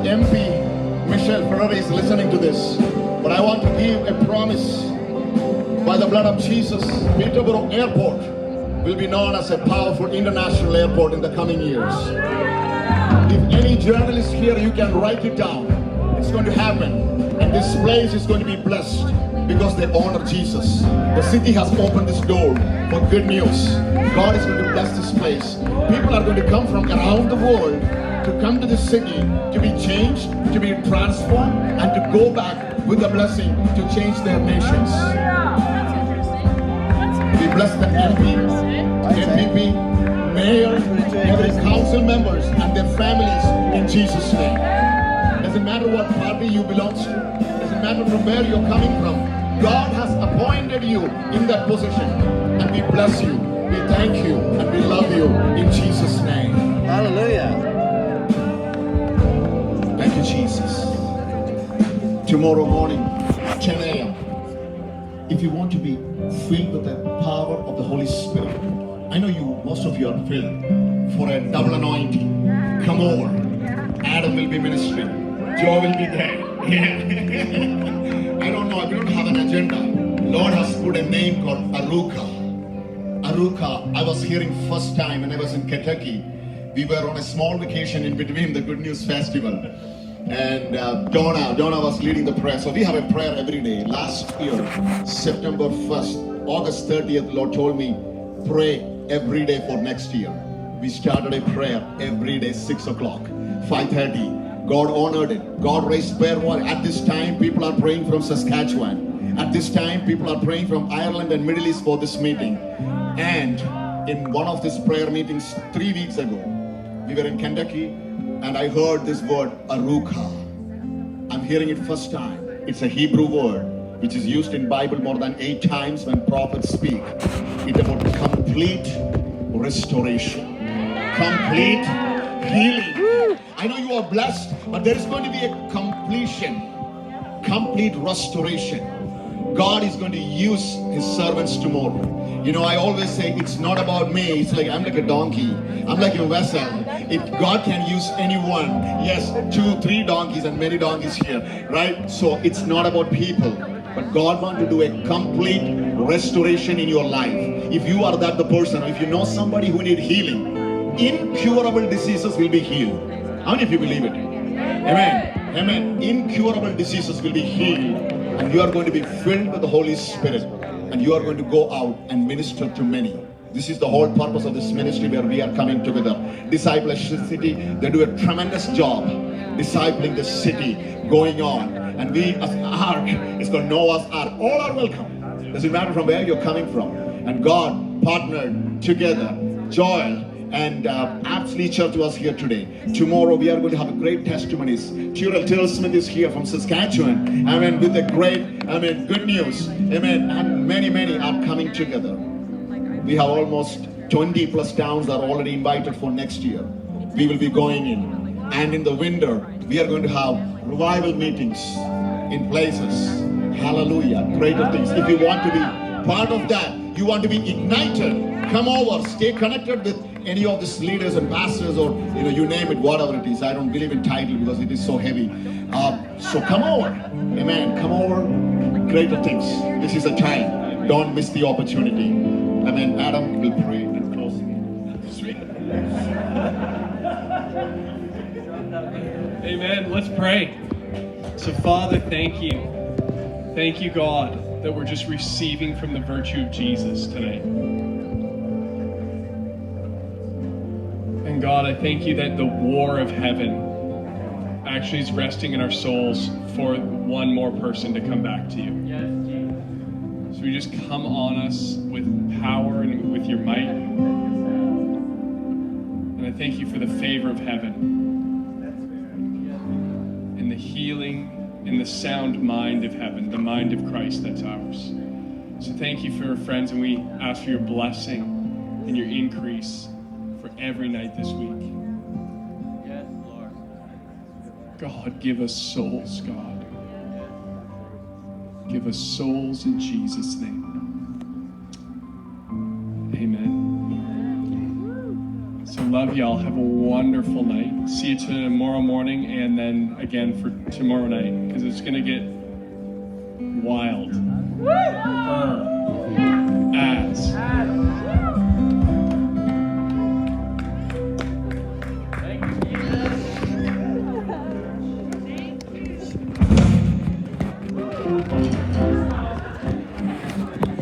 MP Crary is listening to this, but I want to give a promise. By the blood of Jesus, Peterborough Airport will be known as a powerful international airport in the coming years. If any journalist here, you can write it down. It's going to happen. And this place is going to be blessed because they honor Jesus. The city has opened this door for good news. God is going to bless this place. People are going to come from around the world to come to this city, to be changed, to be transformed, and to go back with the blessing to change their nations. We bless the MP, MPP, mayor, every council members and their families in Jesus' name. Doesn't matter what party you belong to, doesn't matter from where you're coming from. God has appointed you in that position, and we bless you, we thank you, and we love you in Jesus' name. Hallelujah. Thank you, Jesus. Tomorrow morning, 10 a.m. If you want to be filled with the power of the Holy Spirit, I know most of you are filled for a double anointing. Come over. Adam will be ministering. Joe will be there. Yeah. I don't know. We don't have an agenda. Lord has put a name called Arukah. Arukah. I was hearing first time when I was in Kentucky. We were on a small vacation in between the Good News Festival. And Donna was leading the prayer. So we have a prayer every day. Last year, September 1st, August 30th, the Lord told me, pray every day for next year. We started a prayer every day, 6 o'clock, 5:30. God honored it. God raised prayer warriors. At this time, people are praying from Saskatchewan. At this time, people are praying from Ireland and Middle East for this meeting. And in one of these prayer meetings 3 weeks ago, we were in Kentucky, and I heard this word, Arukah. I'm hearing it first time. It's a Hebrew word, which is used in Bible more than 8 times when prophets speak. It's about complete restoration. Complete healing. I know you are blessed, but there is going to be a completion. Complete restoration. God is going to use His servants tomorrow. You know, I always say it's not about me. It's like I'm like a donkey. I'm like a vessel. If God can use anyone, yes, 2, 3 donkeys and many donkeys here, right? So it's not about people, but God wants to do a complete restoration in your life. If you are that the person, or if you know somebody who needs healing, incurable diseases will be healed. How many of you believe it? Amen. Amen. Incurable diseases will be healed. And you are going to be filled with the Holy Spirit. And you are going to go out and minister to many. This is the whole purpose of this ministry where we are coming together. Discipleship City, they do a tremendous job discipling the city going on. And we as Ark, it's called Noah's Ark. All are welcome. Doesn't matter from where you're coming from. And God partnered together. Joel and Apsley Church was here today. Tomorrow we are going to have a great testimonies. Tyrell Smith is here from Saskatchewan. Amen. With a great, good news. Amen. And many are coming together. We have almost 20 plus towns that are already invited for next year. We will be going in. And in the winter, we are going to have revival meetings in places. Hallelujah. Greater things. If you want to be part of that, you want to be ignited, come over, stay connected with any of these leaders and pastors, or you name it, whatever it is. I don't believe in title because it is so heavy. So come over. Amen. Come over. Greater things. This is the time. Don't miss the opportunity. Amen. Adam will pray in closing. Amen. Let's pray. So Father, thank you. Thank you, God, that we're just receiving from the virtue of Jesus tonight. And God, I thank you that the war of heaven actually is resting in our souls for one more person to come back to you. Yes, Jesus. So we just come on us with power and with your might. And I thank you for the favor of heaven and the healing and the sound mind of heaven, the mind of Christ that's ours. So thank you for our friends, and we ask for your blessing and your increase for every night this week. Yes, Lord. God, give us souls, God. Give us souls in Jesus' name. Amen. So love y'all. Have a wonderful night. See you tomorrow morning and then again for tomorrow night because it's going to get wild.